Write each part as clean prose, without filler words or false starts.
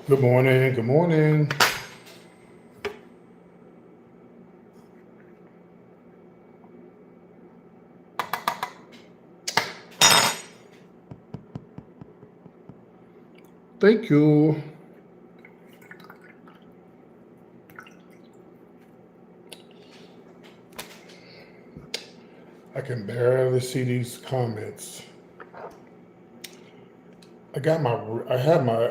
Good morning. Good morning. Thank you. I can barely see these comments. I got my. I have my.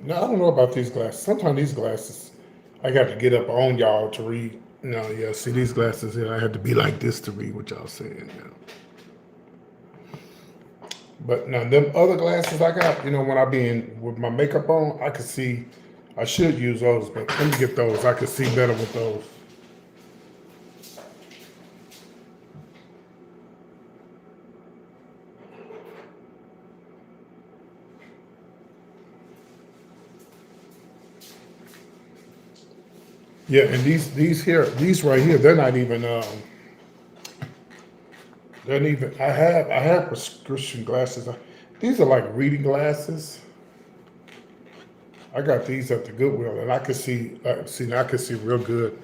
No, I don't know about these glasses. Sometimes these glasses, I got to get up on y'all to read. No, yeah. See these glasses here. I had to be like this to read what y'all saying. Yeah. But now them other glasses I got, when I be in with my makeup on, I can see. I should use those, but let me get those. I can see better with those. Yeah, and these right here, they're not even. They're not even. I have prescription glasses. These are like reading glasses. I got these at the Goodwill, and I can see. See, now I can see real good,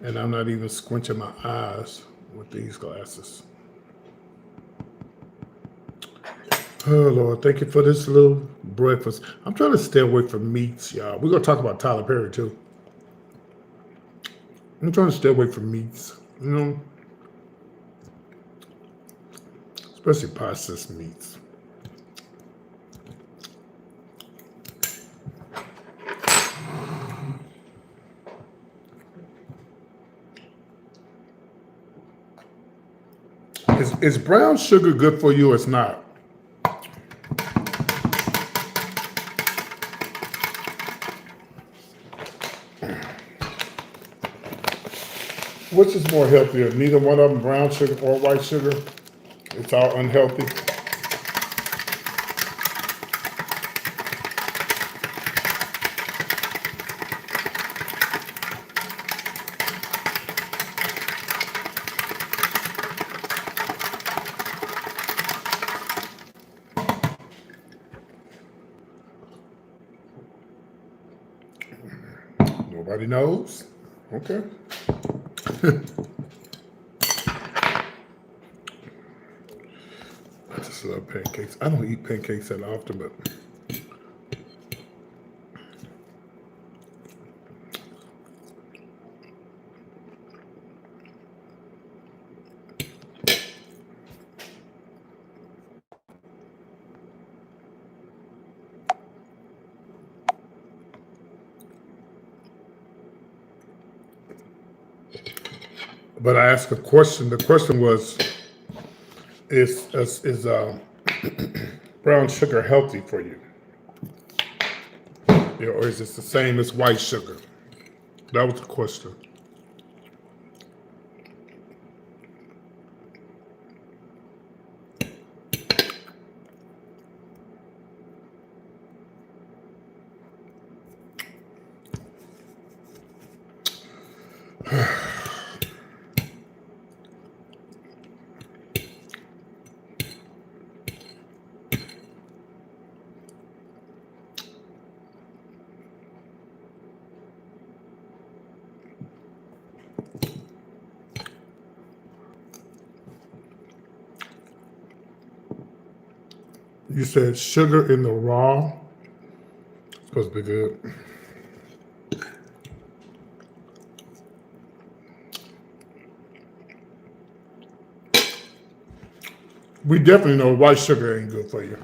and I'm not even squinching my eyes with these glasses. Oh Lord, thank you for this little breakfast. I'm trying to stay away from meats, y'all. We're gonna talk about Tyler Perry too. I'm trying to stay away from meats, especially processed meats. Is brown sugar good for you or it's not? Which is more healthier? Neither one of them, brown sugar or white sugar. It's all unhealthy. Nobody knows. Okay. I just love pancakes. I don't eat pancakes that often, but I asked a question. The question was, is brown sugar healthy for you? Or is it the same as white sugar? That was the question. You said sugar in the raw. It's supposed to be good. We definitely know white sugar ain't good for you.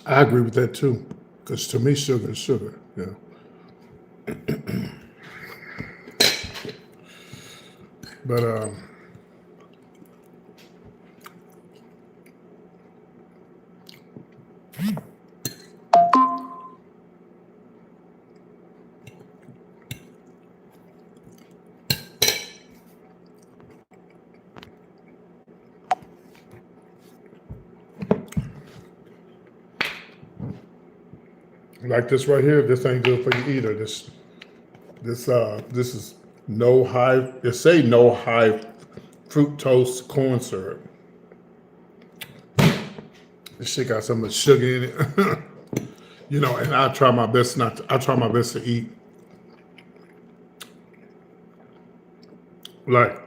I agree with that too. Because to me, sugar is sugar. Yeah. But Like this right here, this ain't good for you either. This is no high, it say no high fructose corn syrup. This shit got so much sugar in it. You know, and I try my best to eat like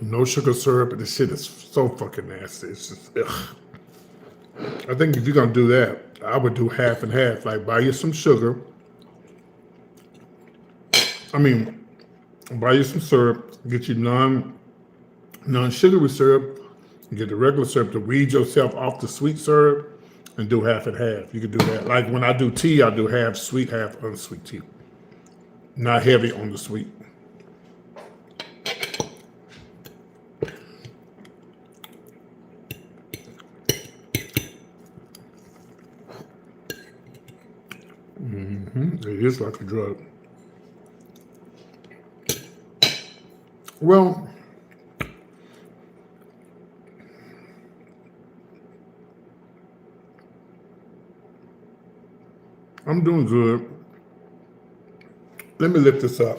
no sugar syrup, but this shit is so fucking nasty. It's just, ugh. I think if you're gonna do that, I would do half and half. Like buy you some sugar. I mean, buy you some syrup, get you non-sugary syrup, and get the regular syrup to weed yourself off the sweet syrup and do half and half. You could do that. Like when I do tea, I do half sweet, half unsweet tea. Not heavy on the sweet. It is like a drug. Well, I'm doing good. Let me lift this up.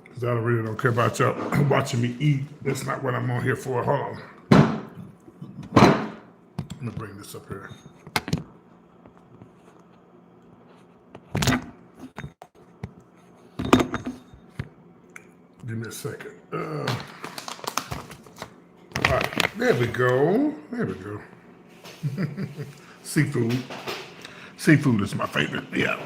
Because I really don't care about y'all watching me eat. That's not what I'm on here for. Hold on. Let me bring this up here. Give me a second. All right, there we go. There we go. Seafood. Seafood is my favorite. Yeah.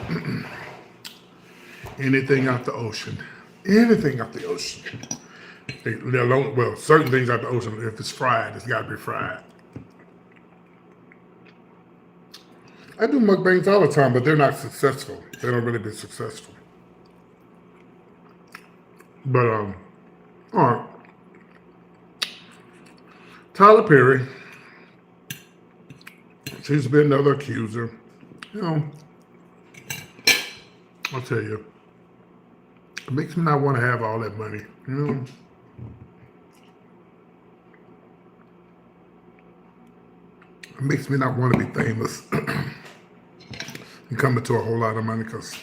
Anything out the ocean. Anything out the ocean. Well, certain things out the ocean, if it's fried, it's got to be fried. I do mukbangs all the time, but they're not successful. They don't really be successful. But, all right. Tyler Perry seems to be another accuser. You know, I'll tell you, it makes me not want to have all that money, you know. It makes me not want to be famous and come into a whole lot of money because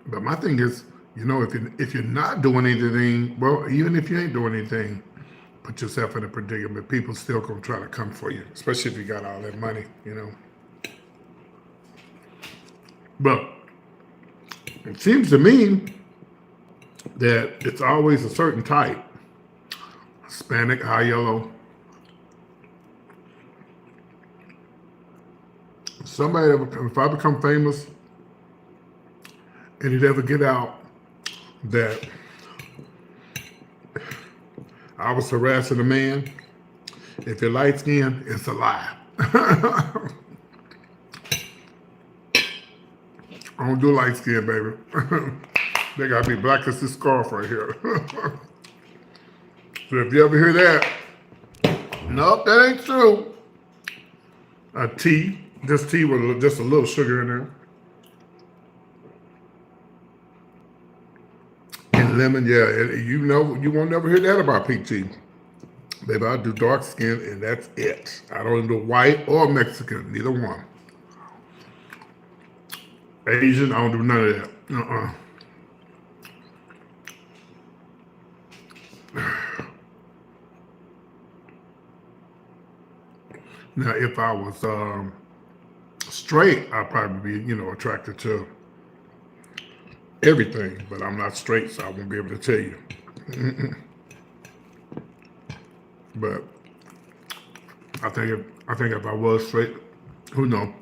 but my thing is, you know, if you're not doing anything, well, even if you ain't doing anything, put yourself in a predicament. People still gonna try to come for you, especially if you got all that money, you know. But it seems to me that it's always a certain type. Hispanic, high yellow. Somebody, if I become famous, and it ever get out that I was harassing a man, if you're light skinned, it's a lie. I don't do light skin, baby. They gotta be black as this scarf right here. So if you ever hear that, nope, that ain't true. A tea, just tea with just a little sugar in there. Lemon, yeah, you know, you won't never hear that about peach tea. Baby, I do dark skin and that's it. I don't do white or Mexican, neither one. Asian, I don't do none of that. Now, if I was straight, I'd probably be, you know, attracted to everything, but I'm not straight, so I won't be able to tell you. But I think if I was straight, who knows?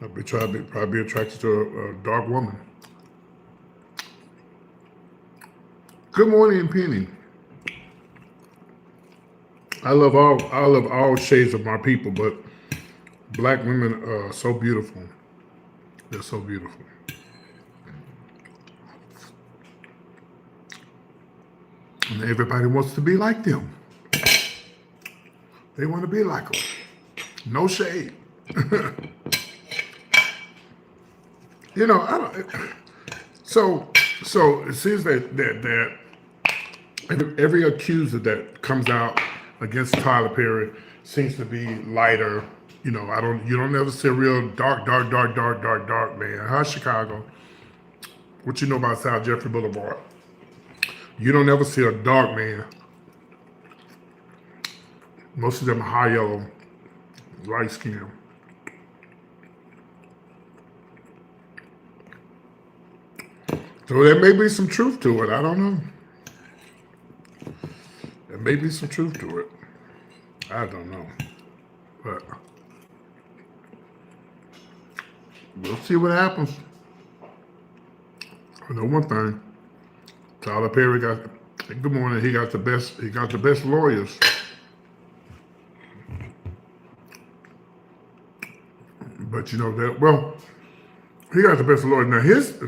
I'd be probably attracted to a dark woman. Good morning, Penny. I love all shades of my people, but black women are so beautiful. They're so beautiful. And everybody wants to be like them. They want to be like them. No shade. You know, I don't. So it seems that every accuser that comes out against Tyler Perry seems to be lighter. You know, you don't ever see a real dark man. Huh, Chicago? What you know about South Jeffrey Boulevard? You don't ever see a dark man. Most of them are high yellow, light skin. So there may be some truth to it. I don't know. There may be some truth to it. I don't know. But we'll see what happens. I know one thing. Tyler Perry got good morning. He got the best lawyers. But you know that he got the best lawyer. Now this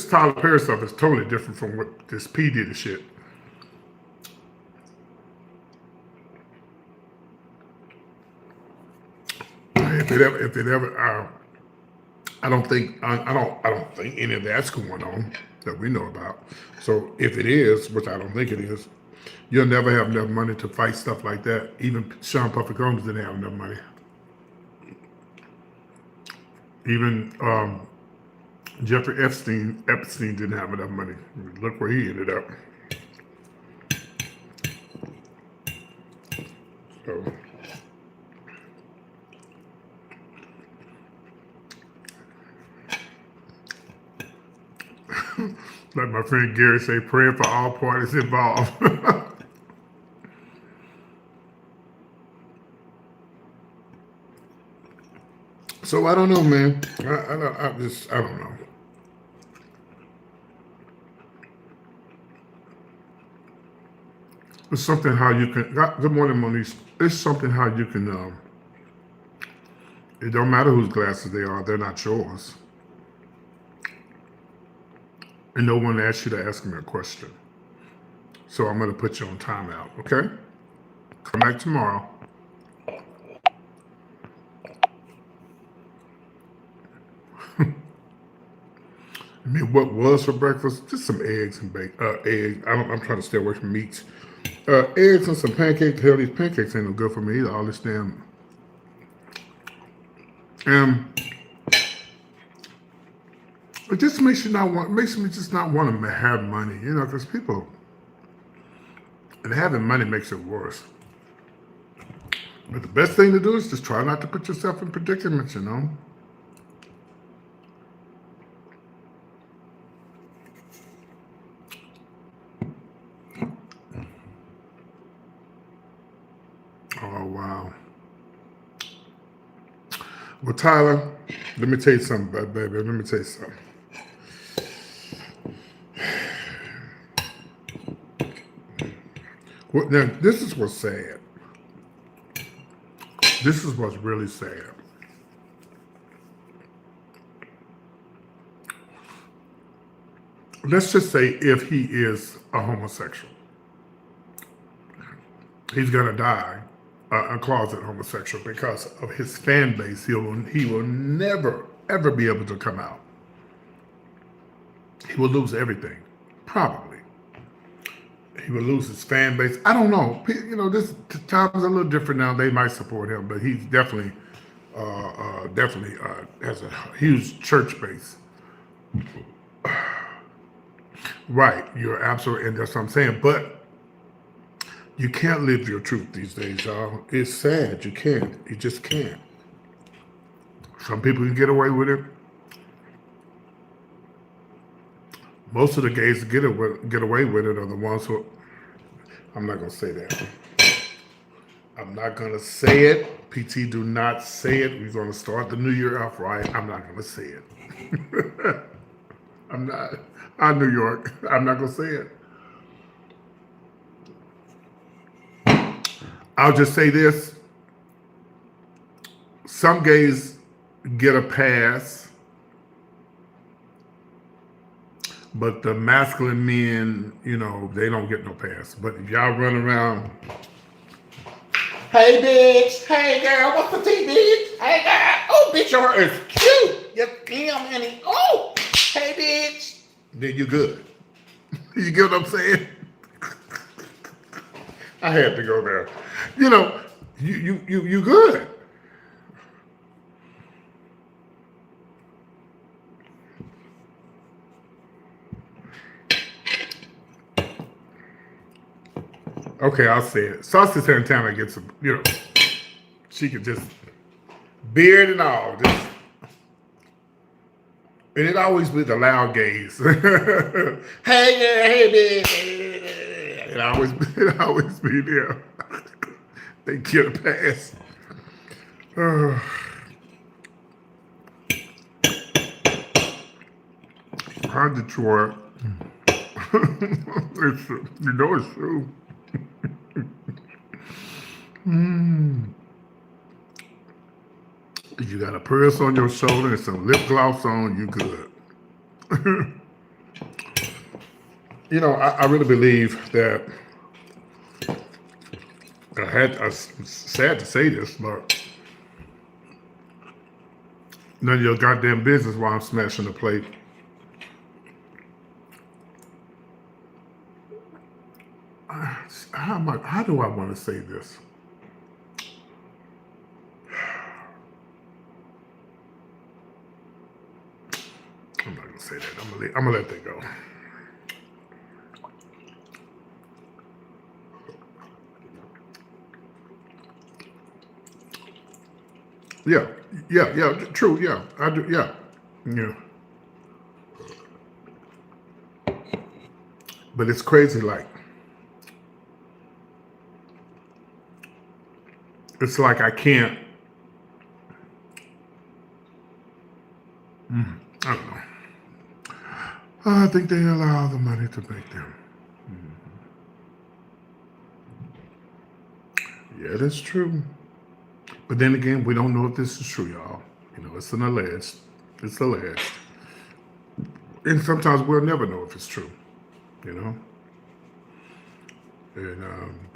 Tyler Perry stuff is totally different from what this P Diddy shit. If it ever, I don't think any of that's going on that we know about. So if it is, which I don't think it is, you'll never have enough money to fight stuff like that. Even Sean Puffy Combs didn't have enough money. Even Jeffrey Epstein didn't have enough money. Look where he ended up. So, like my friend Gary say, praying for all parties involved. So I don't know, man. I don't know. It's something how you can. Good morning, Monique. It's something how you can. It don't matter whose glasses they are; they're not yours, and no one asked you to ask me a question. So I'm going to put you on timeout. Okay? Come back tomorrow. I mean, what was for breakfast? Just some eggs and eggs. I'm trying to stay away from meats. Eggs and some pancakes. Hell, these pancakes ain't no good for me either. All this damn. It just makes me just not want to have money, you know, because people, and having money makes it worse. But the best thing to do is just try not to put yourself in predicaments, you know. Oh, wow. Well, Tyler, let me tell you something, baby. Let me tell you something. Well, now, this is what's sad. This is what's really sad. Let's just say if he is a homosexual, he's going to die a closet homosexual because of his fan base. He will never, ever be able to come out. He will lose everything, probably. He will lose his fan base. I don't know. You know, this time's a little different now. They might support him, but he's definitely has a huge church base. Right, you're absolutely, and that's what I'm saying. But you can't live your truth these days, y'all. It's sad. You can't. You just can't. Some people can get away with it. Most of the gays that get away with it are the ones who. I'm not gonna say that. I'm not gonna say it. PT, do not say it. We're gonna start the new year off right. I'm not gonna say it. I'm not. I'm New York. I'm not gonna say it. I'll just say this. Some gays get a pass, but the masculine men, you know, they don't get no pass. But if y'all run around, hey bitch, hey girl, what's the tea, bitch? Hey girl, oh bitch, your hair is cute. Yes, damn, honey. Oh, hey bitch. Then you're good. You get what I'm saying? I had to go there. You know, you good. Okay, I'll say it. Saucy Santana gets a, she could just beard and all, just, and it always be the loud gaze. Hey, yeah, hey, man. It always be there. They get a pass. Hi, Detroit. It's true. If you got a purse on your shoulder and some lip gloss on, you good. I really believe that I'm sad to say this, but none of your goddamn business while I'm smashing the plate. How do I want to say this? I'm not gonna say that. I'm gonna let that go. Yeah, true, yeah, I do, yeah. But it's crazy, like, it's like I can't, I don't know. I think they allow the money to make them. Yeah, that's true. But then again, we don't know if this is true, y'all. It's an alleged. It's alleged. And sometimes we'll never know if it's true, you know? And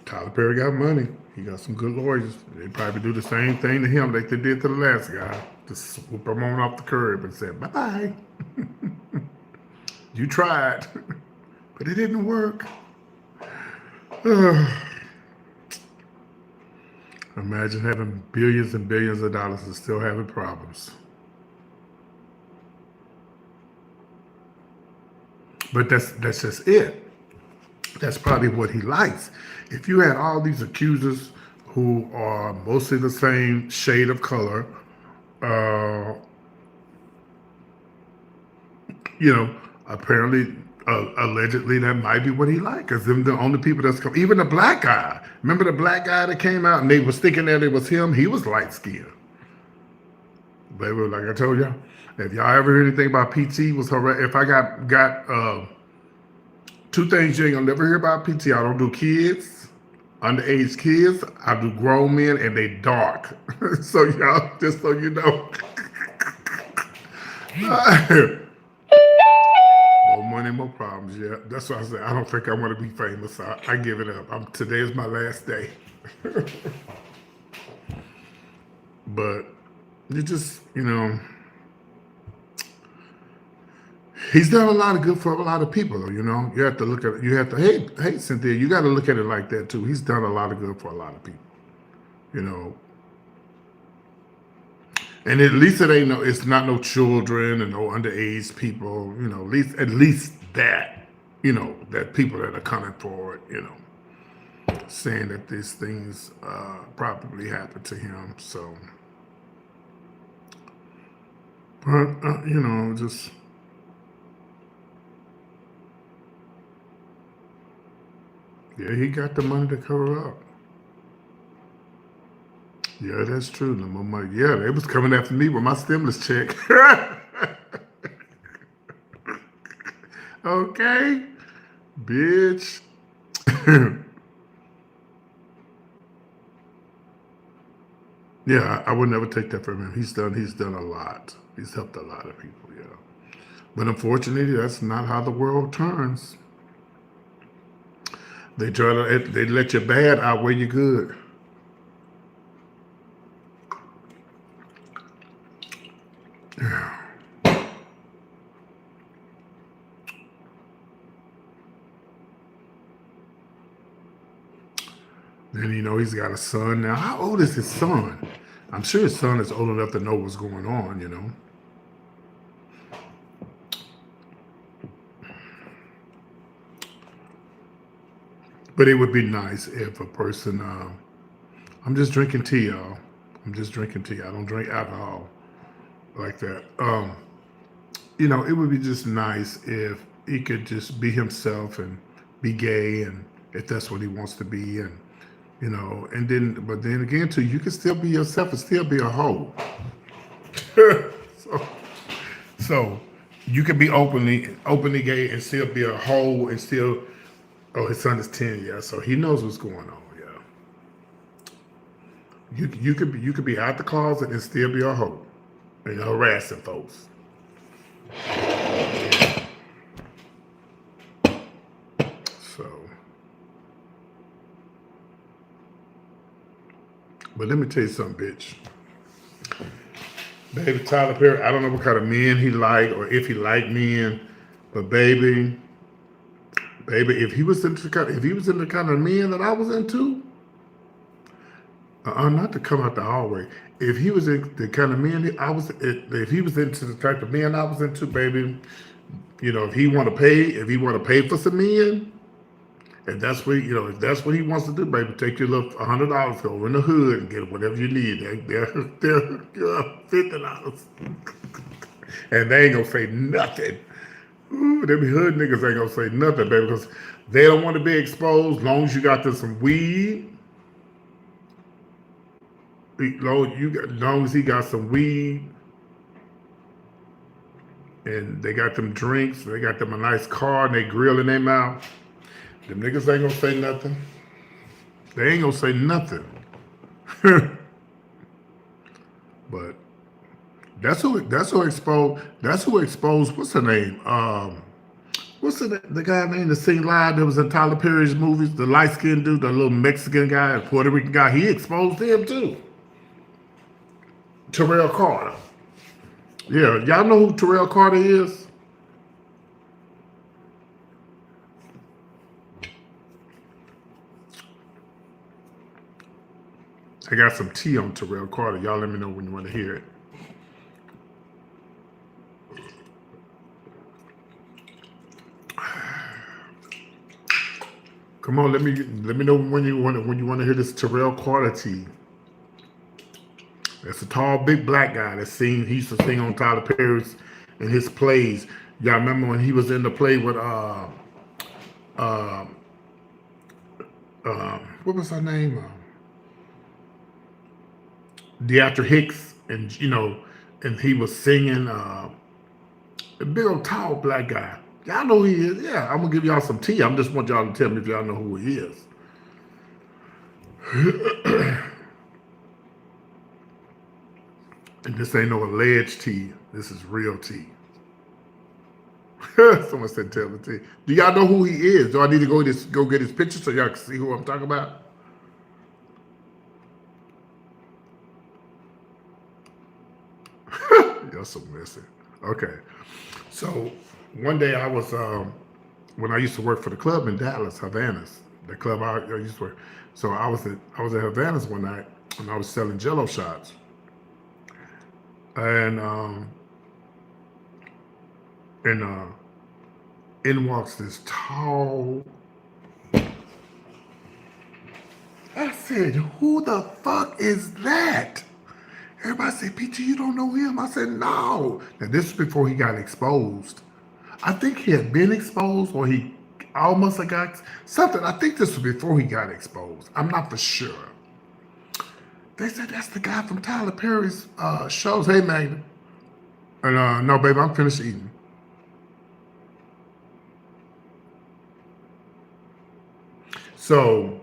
Tyler Perry got money. He got some good lawyers. They probably do the same thing to him like they did to the last guy. Just swoop him on off the curb and say, bye-bye. You tried, but it didn't work. Imagine having billions and billions of dollars and still having problems. But that's just it. That's probably what he likes. If you had all these accusers who are mostly the same shade of color, uh, apparently, allegedly, that might be what he likes. Because them the only people that's come. Even the black guy. Remember the black guy that came out and they was thinking that it was him? He was light skinned. But like I told y'all, if y'all ever heard anything about PT, was horrendous. If I got two things you ain't gonna never hear about PT. I don't do kids, underage kids. I do grown men, and they dark. So y'all, just so you know. More money, more problems. Yeah, that's what I said. I don't think I want to be famous. I give it up. Today is my last day. But you just, he's done a lot of good for a lot of people, though. You have to look at it. You have to, hey, Cynthia, you got to look at it like that too. He's done a lot of good for a lot of people. And at least it's not no children and no underage people. At least that, that people that are coming forward, saying that these things probably happened to him. So, but just. Yeah, he got the money to cover up. Yeah, that's true. The more money. Yeah, they was coming after me with my stimulus check. Okay, bitch. Yeah, I would never take that from him. He's done a lot. He's helped a lot of people. Yeah, but unfortunately, that's not how the world turns. They let your bad outweigh your good. Yeah. And he's got a son now. How old is his son? I'm sure his son is old enough to know what's going on. But it would be nice if a person, I'm just drinking tea, y'all. I'm just drinking tea. I don't drink alcohol like that. It would be just nice if he could just be himself and be gay, and if that's what he wants to be, but then again, too, you can still be yourself and still be a hoe. so, so you can be openly gay and still be a hoe and still. Oh, his son is 10, yeah, so he knows what's going on, yeah. You could be out the closet and still be a hoe and harassing folks. So, but let me tell you something, bitch. Baby Tyler Perry, I don't know what kind of men he like or if he like men, but baby, if he was into the kind of men that I was into, not to come out the hallway. If he was in the kind of men if he was into the type of men I was into, baby, if he want to pay for some men, if that's what he wants to do, baby, take your little $100, go in the hood and get whatever you need. They're $50, and they ain't gonna say nothing. Ooh, them hood niggas ain't gonna say nothing, baby, because they don't want to be exposed. As long as you got them some weed, as long as he got some weed, and they got them drinks, they got them a nice car, and they grill in their mouth. Them niggas ain't gonna say nothing. They ain't gonna say nothing. But that's who exposed. What's her name? What's the guy named that sing live that was in Tyler Perry's movies? The light skinned dude, the little Mexican guy, Puerto Rican guy. He exposed him too. Terrell Carter. Yeah, y'all know who Terrell Carter is? I got some tea on Terrell Carter. Y'all let me know when you want to hear it. Come on, let me know when you want to hear this Terrell Carter tea. That's a tall, big black guy he used to sing on Tyler Perry's in his plays. Y'all remember when he was in the play with what was her name? Deatra Hicks, and and he was singing a big old tall black guy. Y'all know who he is. Yeah, I'm gonna give y'all some tea. I just want y'all to tell me if y'all know who he is. And this ain't no alleged tea. This is real tea. Someone said tell the tea. Do y'all know who he is? Do I need to go get his picture so y'all can see who I'm talking about? Y'all so messy. Okay. So one day I was when I used to work for the club in Dallas, Havana's, the club I used to work. So I was at Havana's one night and I was selling Jello shots. And in walks this tall. I said, who the fuck is that? Everybody said, Peter, you don't know him? I said, no. Now, this is before he got exposed. I think he had been exposed or he almost got something. I think this was before he got exposed. I'm not for sure. They said, that's the guy from Tyler Perry's shows. Hey, Magda. And no, baby, I'm finished eating. So,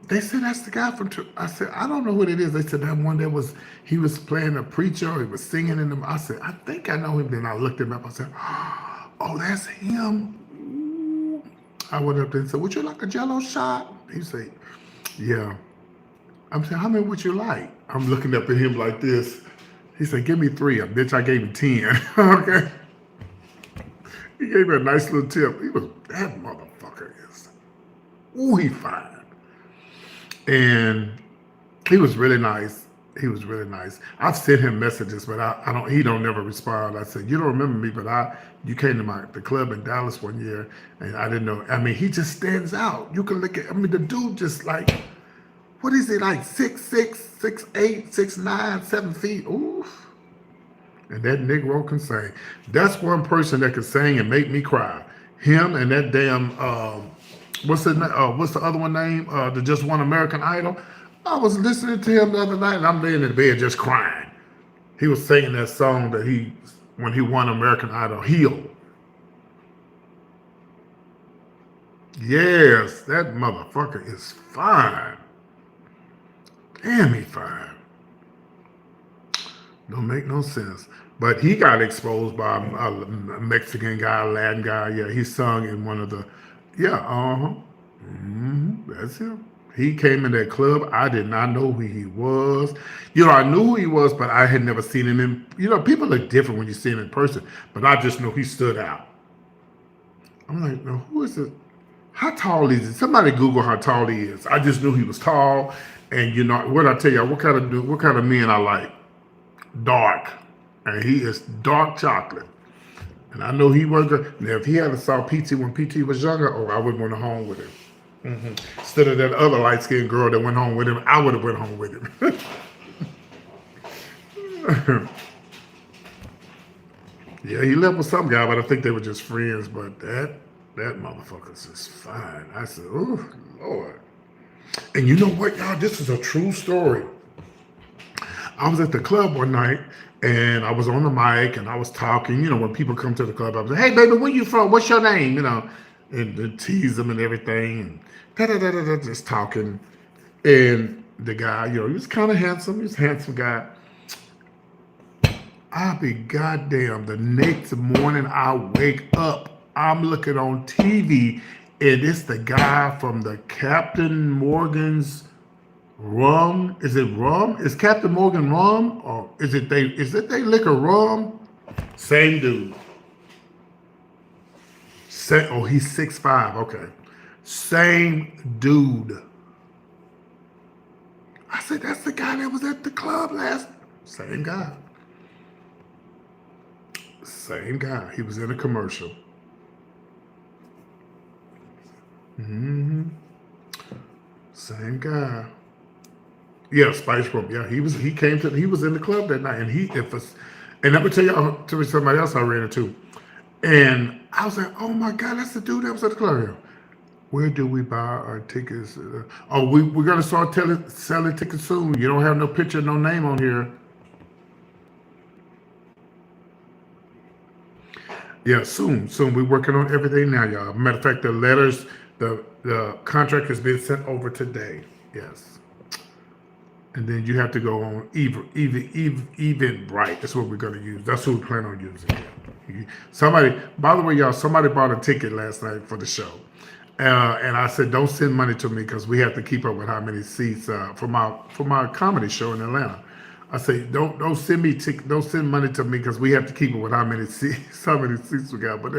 they said, that's the guy from, I said, I don't know what it is. They said that one he was playing a preacher, or he was singing in them. I said, I think I know him. Then I looked him up. I said, oh, that's him. Ooh. I went up there and said, would you like a Jello shot? He said, yeah. I'm saying, how many would you like? I'm looking up at him like this. He said, give me 3. Bitch, I gave him 10. Okay. He gave me a nice little tip. He was, that motherfucker is. Ooh, he fine. And he was really nice. He was really nice. I've sent him messages, but I don't. He don't never respond. I said, you don't remember me, but you came to the club in Dallas one year, and I didn't know. I mean, he just stands out. You can look at. I mean, the dude just like, what is he like? 6'6", 6'8", 6'9", 7 feet. Oof. And that Negro can sing. That's one person that can sing and make me cry. Him and that damn what's the other one name? The Just One American Idol. I was listening to him the other night, and I'm laying in the bed just crying. He was singing that song that when he won American Idol, Heal. Yes, that motherfucker is fine. Damn, he fine. Don't make no sense. But he got exposed by a Mexican guy, a Latin guy. Yeah, he sung in one of the, yeah, that's him. He came in that club. I did not know who he was. I knew who he was, but I had never seen him in, people are different when you see him in person, but I just know he stood out. I'm like, no, who is it? How tall is he? Somebody Google how tall he is. I just knew he was tall. And what I tell you, what kind of men I like? Dark. And he is dark chocolate. And I know he was good. Now, if he had saw PT when PT was younger, I would have went home with him. Instead of that other light-skinned girl that went home with him, I would have went home with him. Yeah, he lived with some guy, but I think they were just friends. But that motherfucker's just fine. I said, oh, Lord. And you know what, y'all? This is a true story. I was at the club one night, and I was on the mic, and I was talking. When people come to the club, I was like, hey, baby, where you from? What's your name? And tease them and everything, and just talking. And the guy, he was kind of handsome. He was a handsome guy. I'll be goddamn. The next morning, I wake up. I'm looking on TV, and it's the guy from the Captain Morgan's rum. Is it rum? Is Captain Morgan rum, or is it they liquor rum? Same dude. He's 6'5". Okay, same dude. I said, that's the guy that was at the club last. Same guy. Same guy. He was in a commercial. Same guy. Yeah, Spice Rum. Yeah, he was in the club that night, and and I'm gonna tell y'all, somebody else I ran into, and I was like, oh my God, that's the dude that was at the club here. Where do we buy our tickets? We're gonna start selling tickets soon. You don't have no picture, no name on here. Yeah, soon. We're working on everything now, y'all. Matter of fact, the contract has been sent over today. Yes. And then you have to go on Eventbrite. That's what we're going to use. That's what we plan on using. By the way, y'all, somebody bought a ticket last night for the show. And I said, don't send money to me because we have to keep up with how many seats for my comedy show in Atlanta. I say, don't send money to me because we have to keep it with how many seats we got. But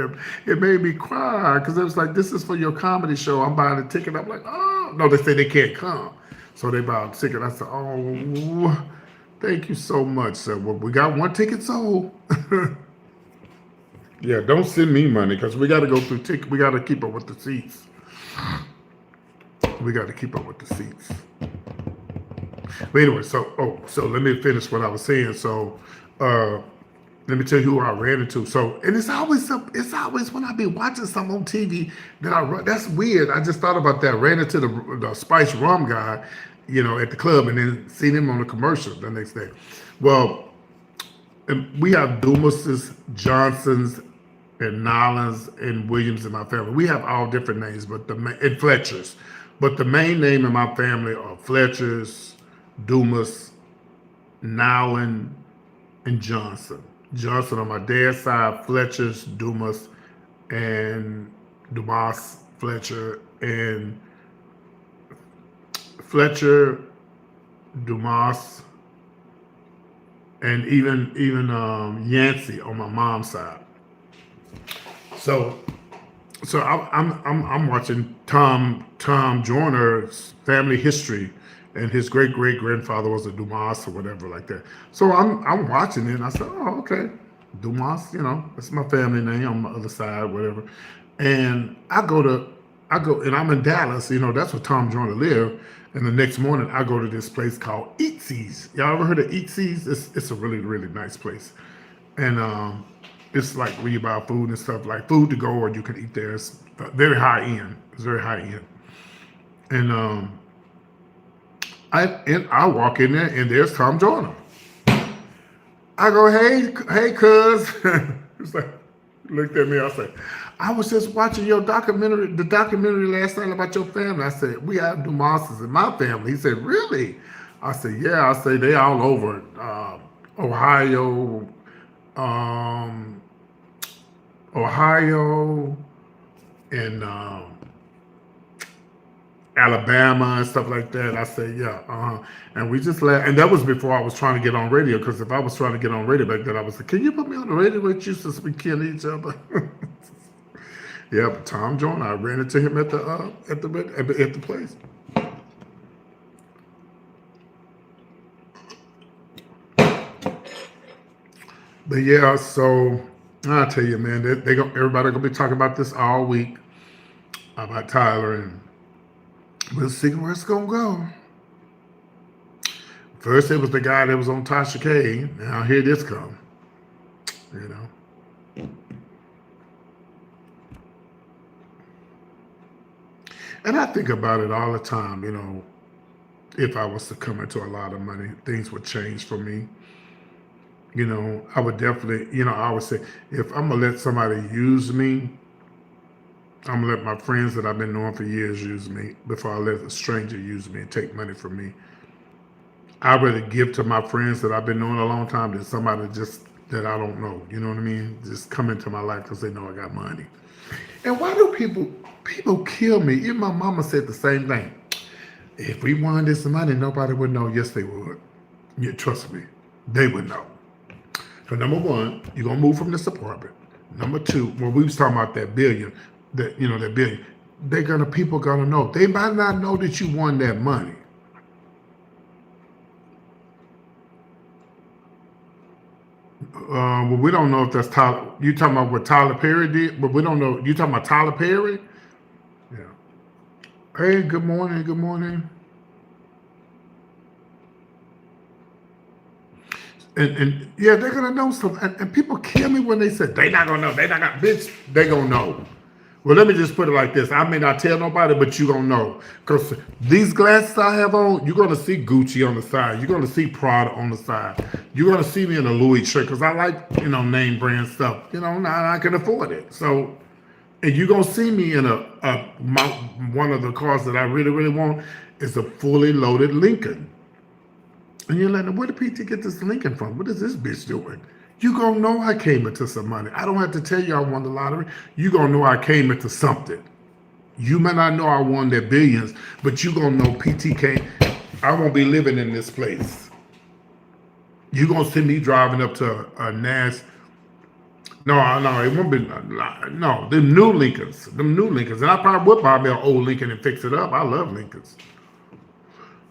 it made me cry because it was like, this is for your comedy show. I'm buying a ticket. I'm like, oh no, they say they can't come, so they buy a ticket. I said, oh, thank you so much. So we got one ticket sold. Yeah, don't send me money because we got to go through ticket. We got to keep up with the seats. But anyway, so let me finish what I was saying. So let me tell you who I ran into. So, and it's always when I be watching something on TV that that's weird. I just thought about that. Ran into the Spice Rum guy, at the club, and then seen him on the commercial the next day. Well, we have Dumases, Johnsons, and Nolans and Williams in my family. We have all different names, and Fletchers. But the main name in my family are Fletchers, Dumas, Nowlan, and Johnson. Johnson on my dad's side, Fletchers, Dumas, and Dumas, Fletcher, and Fletcher, Dumas, and even Yancey on my mom's side. So So I'm watching Tom Joyner's family history, and his great grandfather was a Dumas or whatever like that. So I'm watching it, and I said, oh, okay, Dumas, that's my family name on my other side, whatever. And and I'm in Dallas, that's where Tom Joyner lived. And the next morning, I go to this place called Eatzi's. Y'all ever heard of Eatzi's? It's a really nice place, and it's like where you buy food and stuff, like food to go, or you can eat there. It's very high end. It's very high end, and I walk in there and there's Tom Joyner. I go, hey, cuz. It's like, looked at me. I said, I was just watching your documentary, the documentary last night about your family. I said, we have Dumases in my family. He said, really? I said, yeah. I say they all over Ohio, um, Ohio, and Alabama and stuff like that. I said, yeah, and we just laughed. And that was before I was trying to get on radio, because if I was trying to get on radio back then, I was like, can you put me on the radio with you since we killing each other? Yeah, but Tom Joyner, I ran into him at the place. But yeah, so I tell you, man, everybody gonna be talking about this all week about Tyler, and we'll see where it's gonna go. First, it was the guy that was on Tasha K. Now here this come, you know. And I think about it all the time, if I was to come into a lot of money, things would change for me. I would definitely, I would say, if I'm gonna let somebody use me, I'm gonna let my friends that I've been knowing for years use me before I let a stranger use me and take money from me. I'd rather give to my friends that I've been knowing a long time than somebody just that I don't know. You know what I mean? Just come into my life because they know I got money. And why do people kill me? Even my mama said the same thing. If we wanted this money, nobody would know. Yes, they would. Yeah, trust me, they would know. So number one, you're gonna move from this apartment. Number two, when we was talking about that billion, that billion, people gonna know. They might not know that you won that money. Well, we don't know if that's Tyler. You talking about what Tyler Perry did, but we don't know. You talking about Tyler Perry? Yeah. Hey, good morning. Good morning. And yeah, they're gonna know something. And people kill me when they say they not gonna know. They not gonna, bitch. They gonna know. Well, let me just put it like this. I may not tell nobody, but you gonna know. Because these glasses I have on, you're gonna see Gucci on the side. You're gonna see Prada on the side. You're gonna see me in a Louis shirt because I like, name brand stuff. Now I can afford it. So, and you're gonna see me in one of the cars that I really want is a fully loaded Lincoln. And you're like, where did PT get this Lincoln from? What is this bitch doing? You gonna know I came into some money. I don't have to tell you I won the lottery. You gonna know I came into something. You may not know I won their billions, but you gonna know PT came. I won't be living in this place. You gonna see me driving up to a NAS. No, it won't be. No, them new Lincolns, and I probably would buy me an old Lincoln and fix it up. I love Lincolns,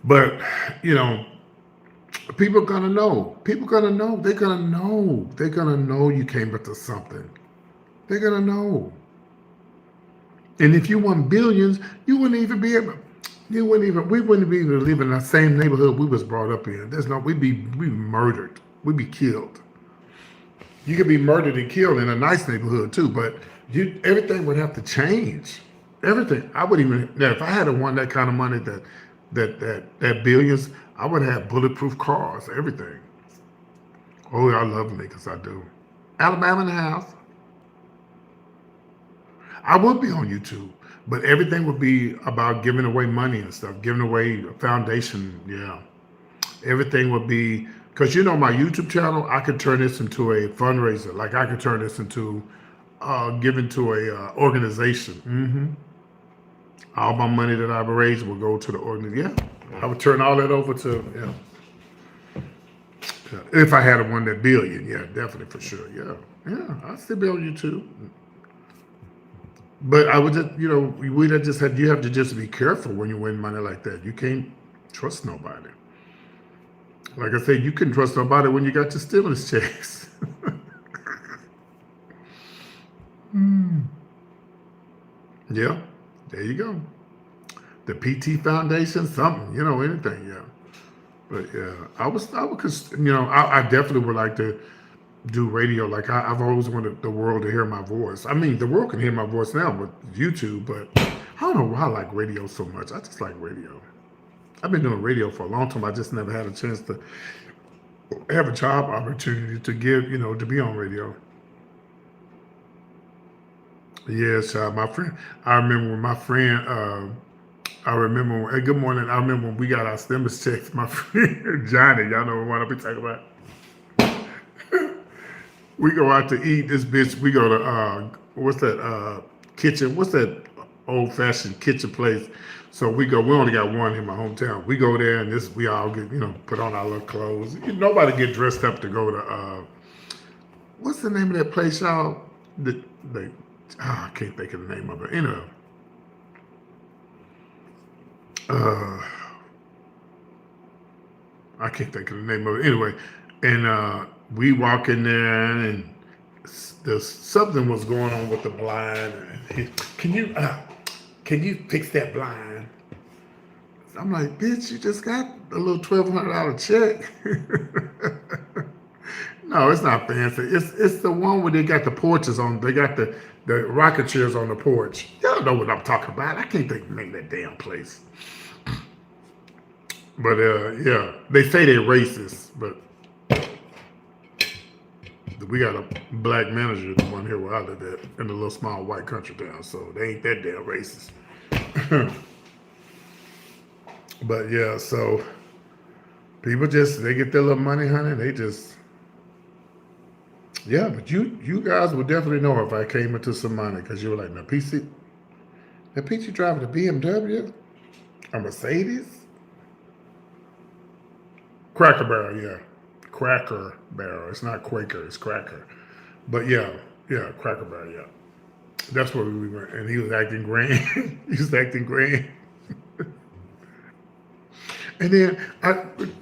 but you know. People gonna know. People gonna know. They're gonna know. They're gonna know you came into something. They're gonna know. And if you won billions, you wouldn't even be able. We wouldn't be able to live in the same neighborhood we was brought up in. We'd be murdered. We'd be killed. You could be murdered and killed in a nice neighborhood too, but everything would have to change. Everything. I would even now if I had won that kind of money that billions, I would have bulletproof cars, everything. Oh, I love Lakers, I do. Alabama in the house. I would be on YouTube, but everything would be about giving away money and stuff, giving away a foundation. Yeah, everything would be because my YouTube channel. I could turn this into a fundraiser. Like I could turn this into giving to a organization. All my money that I've raised will go to the organization. Yeah, I would turn all that over to if I had won that billion. Yeah, definitely for sure. Yeah, I'd still be on YouTube. But I would just, we just had, you have to just be careful when you win money like that. You can't trust nobody. Like I said, you couldn't trust nobody when you got your stimulus checks. Yeah, there you go. The PT Foundation, something, anything, yeah. But yeah, I would, I definitely would like to do radio. Like I've always wanted the world to hear my voice. I mean, the world can hear my voice now with YouTube, but I don't know why I like radio so much. I just like radio. I've been doing radio for a long time. I just never had a chance to have a job opportunity to give, to be on radio. Yes, my friend. I remember when my friend. I remember. Hey, good morning. I remember when we got our stimulus checks. My friend Johnny, y'all know what I be talking about. We go out to eat. This bitch. We go to what's that kitchen? What's that old fashioned kitchen place? So we go. We only got one in my hometown. We go there and this. We all get put on our little clothes. Nobody get dressed up to go to what's the name of that place, y'all? The I can't think of the name of it. Uh, I can't think of the name of it. Anyway, and we walk in there and there's something was going on with the blind. Can you fix that blind? I'm like, bitch, you just got a little $1,200 check. No, it's not fancy. It's the one where they got the porches on. They got the rocket chairs on the porch. Y'all know what I'm talking about. I can't think of the name of that damn place. But yeah, they say they're racist, but we got a black manager, the one here where I live at, in a little small white country town, so they ain't that damn racist. But yeah, so people they get their little money, honey. They just, yeah. But you guys would definitely know if I came into some money because you were like, now PC driving a BMW, a Mercedes, Cracker Barrel, yeah. Cracker Barrel. It's not Quaker, it's Cracker. But yeah, Cracker Barrel, yeah. That's where we went. And he was acting grand. He was acting grand. And then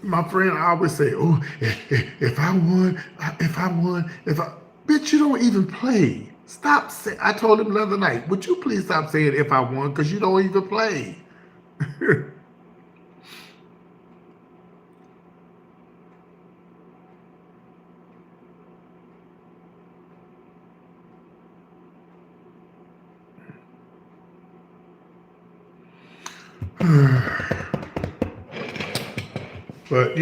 my friend, I always say, oh, if I won, bitch, you don't even play. Stop saying, I told him the other night, would you please stop saying if I won, because you don't even play. But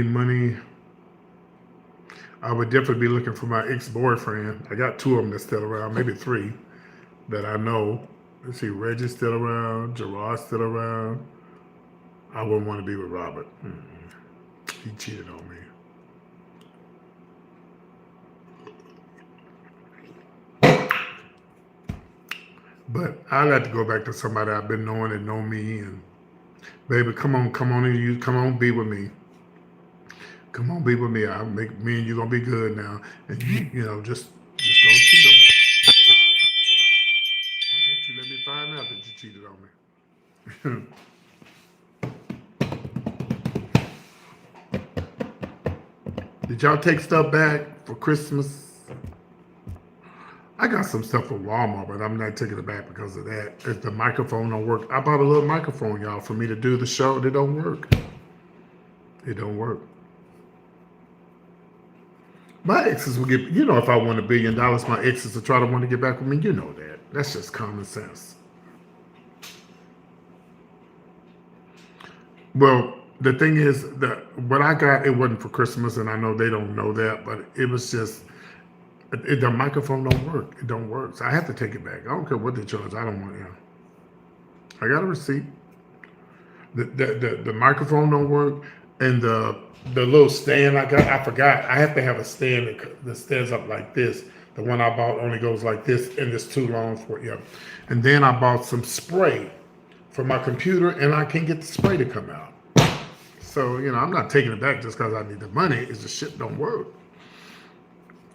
money. I would definitely be looking for my ex-boyfriend. I got two of them that's still around, maybe three that I know. Let's see, Reggie's still around, Gerard's still around. I wouldn't want to be with Robert. He cheated on me. But I like to go back to somebody I've been knowing and know me and baby, come on, come on, be with me. Come on, be with me. I'll make me and you gonna be good now. And just don't cheat on me. Or don't you let me find out that you cheated on me. Did y'all take stuff back for Christmas? I got some stuff from Walmart, but I'm not taking it back because of that. If the microphone don't work, I bought a little microphone, y'all, for me to do the show. It don't work. It don't work. My exes will get, if I won $1 billion, my exes will try to want to get back with me. You know that. That's just common sense. Well, the thing is that what I got, it wasn't for Christmas, and I know they don't know that, but it was just, the microphone don't work. It don't work. So I have to take it back. I don't care what they charge. I don't want it. I got a receipt. The microphone don't work, and the little stand I got, I forgot. I have to have a stand that stands up like this. The one I bought only goes like this, and it's too long for it. Yeah. And then I bought some spray for my computer, and I can't get the spray to come out. So I'm not taking it back just because I need the money. It's just shit don't work.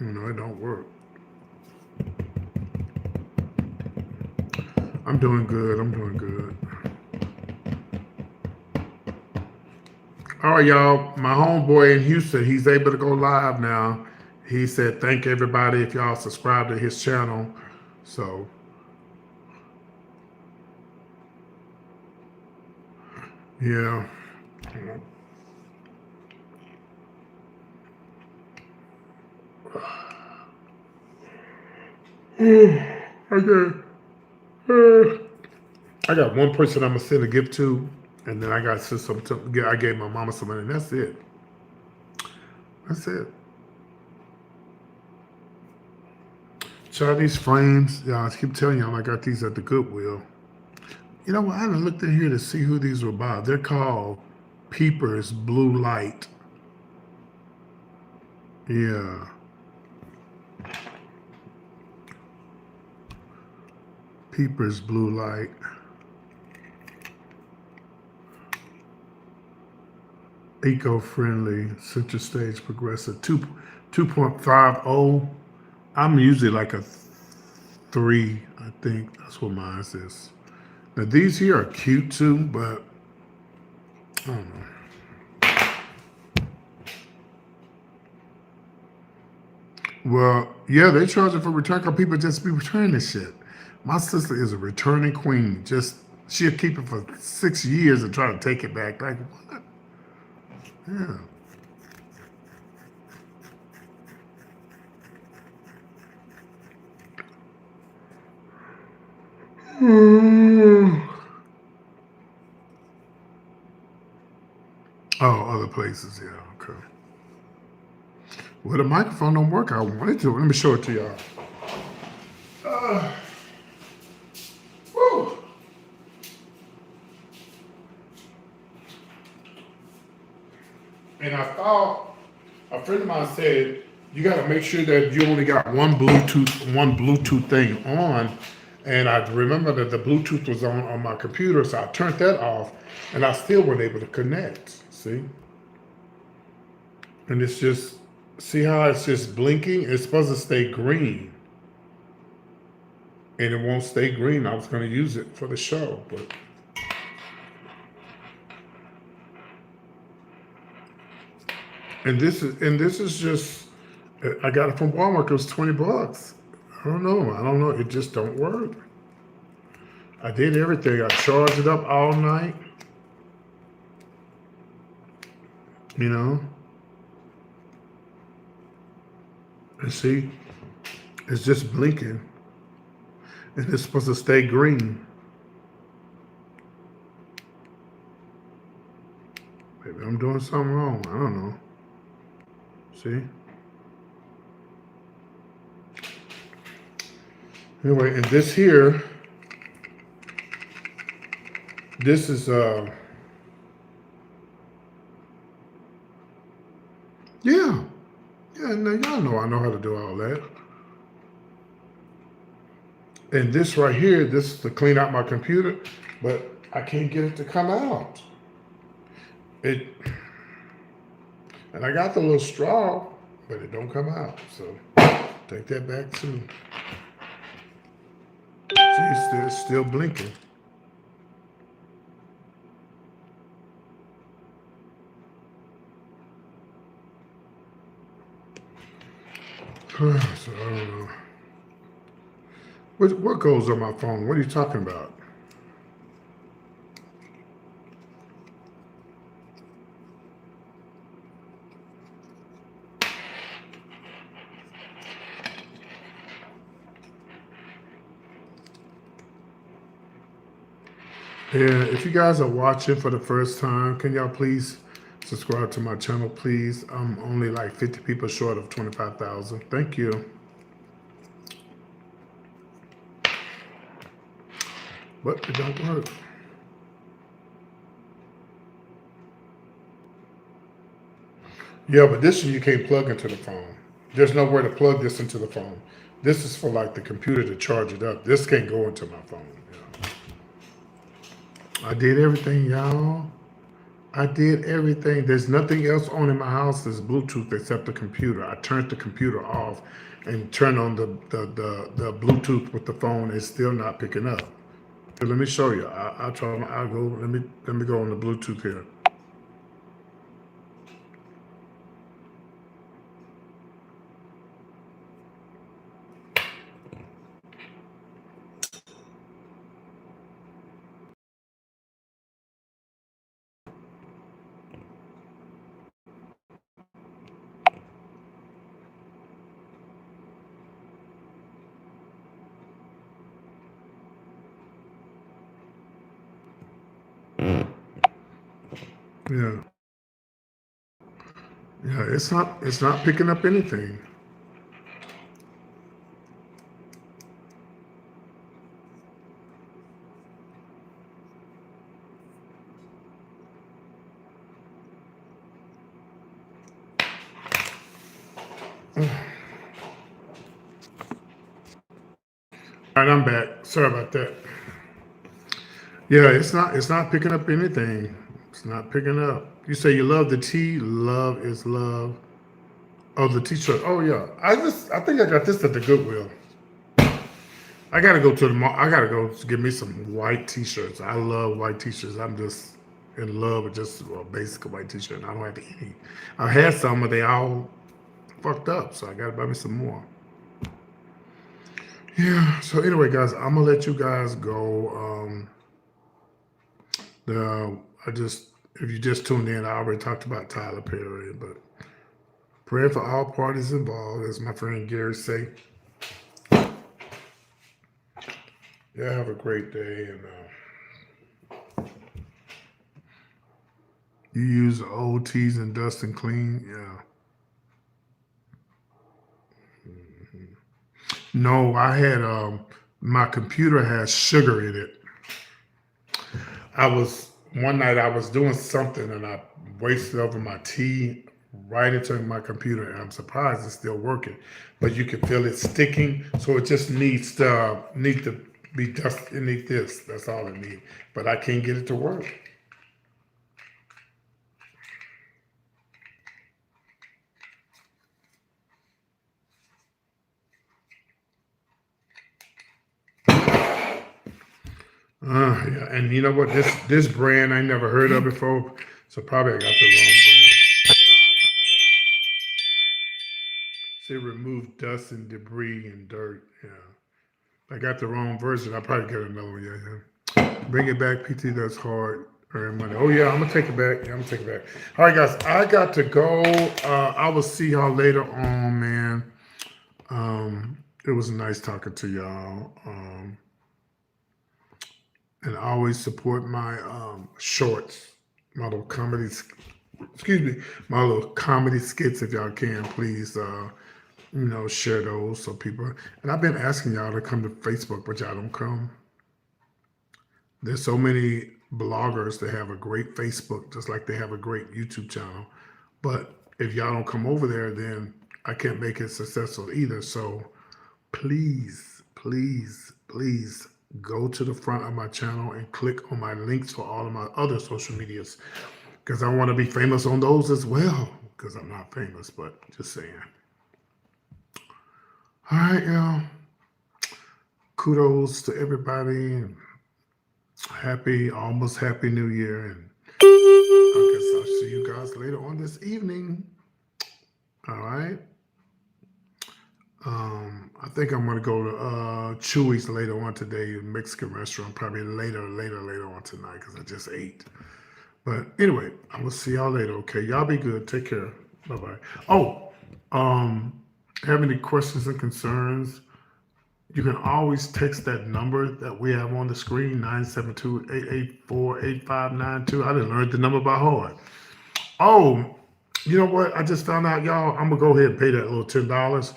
It don't work. I'm doing good. I'm doing good. All right, y'all. My homeboy in Houston, he's able to go live now. He said, thank everybody if y'all subscribe to his channel. So, yeah. Okay. I got one person I'm gonna send a gift to, and then I got to send some. I gave my mama some money, and that's it. That's it. Chinese frames. Yeah, I keep telling y'all I got these at the Goodwill. You know what? I haven't looked in here to see who these were by. They're called Peepers Blue Light. Yeah. Peepers Blue Light. Eco-friendly, center stage progressive. 2.50. I'm usually like a 3, I think. That's what mine is. Now these here are cute too, but I don't know. Well, yeah, they charge it for return because people just be returning this shit. My sister is a returning queen. Just she'll keep it for 6 years and try to take it back. Like what? Yeah. Oh, other places, yeah, okay. Well, the microphone don't work. I wanted to. Let me show it to y'all. Woo. And I thought a friend of mine said you got to make sure that you only got one Bluetooth thing on. And I remember that the Bluetooth was on my computer, so I turned that off, and I still wasn't able to connect. See? And it's just, see how it's just blinking? It's supposed to stay green. And it won't stay green. I was going to use it for the show, but. And this is just, I got it from Walmart. It was $20. I don't know. It just don't work. I did everything. I charged it up all night. You know. And see, it's just blinking. And it's supposed to stay green. Maybe I'm doing something wrong. I don't know. See? Anyway, and this here, this is yeah. Yeah, now y'all know I know how to do all that. And this right here, this is to clean out my computer, but I can't get it to come out. And I got the little straw, but it don't come out. So take that back too. See, it's still blinking. So I don't know. What goes on my phone? What are you talking about? And if you guys are watching for the first time, can y'all please subscribe to my channel, please? I'm only like 50 people short of 25,000. Thank you. But it don't work. Yeah, but this you can't plug into the phone. There's nowhere to plug this into the phone. This is for like the computer to charge it up. This can't go into my phone. I did everything, y'all. I did everything. There's nothing else on in my house that's Bluetooth except the computer. I turned the computer off and turned on the Bluetooth with the phone. It's still not picking up. Here, let me show you. I'll try. I'll go. Let me go on the Bluetooth here. Yeah, yeah. It's not picking up anything. All right, I'm back. Sorry about that. Yeah, it's not picking up anything. It's not picking up. You say you love the tea. Love is love. Oh, the t-shirt. Oh yeah. I think I got this at the Goodwill. I gotta go to the mall. I gotta go get me some white t-shirts. I love white t-shirts. I'm just in love with just a basic white t-shirt. I don't have any. I had some, but they all fucked up. So I gotta buy me some more. Yeah. So anyway, guys, I'm gonna let you guys go. The I just if you just tuned in, I already talked about Tyler Perry, but praying for all parties involved, as my friend Gary say. Yeah, have a great day, and you use old teas and dust and clean. Yeah. No, I had my computer has sugar in it. I was one night I was doing something and I wasted over my tea right into my computer, and I'm surprised it's still working. But you can feel it sticking, so it just needs to be dust. It needs this. That's all it needs. But I can't get it to work. Yeah, and you know what? This brand I never heard of before, so probably I got the wrong brand. Say remove dust and debris and dirt. Yeah, I got the wrong version. I probably get another one. Yeah, yeah. Bring it back, PT. That's hard. Earn money. Oh yeah, I'm gonna take it back. Yeah, I'm gonna take it back. All right, guys, I got to go. I will see y'all later on, man. It was nice talking to y'all. And always support my shorts, my little comedy. Excuse me, my little comedy skits. If y'all can, please, share those so people. And I've been asking y'all to come to Facebook, but y'all don't come. There's so many bloggers that have a great Facebook, just like they have a great YouTube channel. But if y'all don't come over there, then I can't make it successful either. So please, please, please go to the front of my channel and click on my links for all of my other social medias because I want to be famous on those as well. Because I'm not famous, but just saying. All right, y'all. Kudos to everybody. Almost happy New Year. And I guess I'll see you guys later on this evening. All right. I think I'm gonna go to Chewy's later on today, a Mexican restaurant, probably later on tonight because I just ate. But anyway, I will see y'all later. Okay, y'all be good. Take care. Bye bye. Oh, um, have any questions and concerns? You can always text that number that we have on the screen, 972-884-8592. I didn't learn the number by heart. Oh, you know what? I just found out, y'all. I'm gonna go ahead and pay that little $10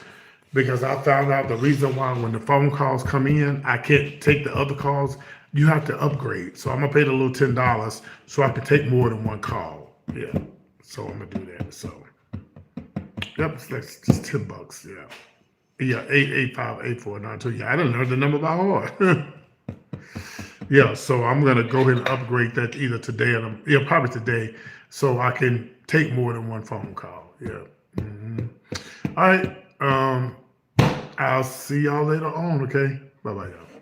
because I found out the reason why when the phone calls come in, I can't take the other calls. You have to upgrade. So I'm gonna pay the little $10 so I can take more than one call. Yeah. So I'm gonna do that. So yep, that's just $10. Yeah. Yeah, 885-8492. Yeah, I didn't learn the number by heart. Yeah, so I'm gonna go ahead and upgrade that either today or yeah, probably today, so I can take more than one phone call. Yeah. Hmm. All right. I'll see y'all later on. Okay. Bye bye, y'all.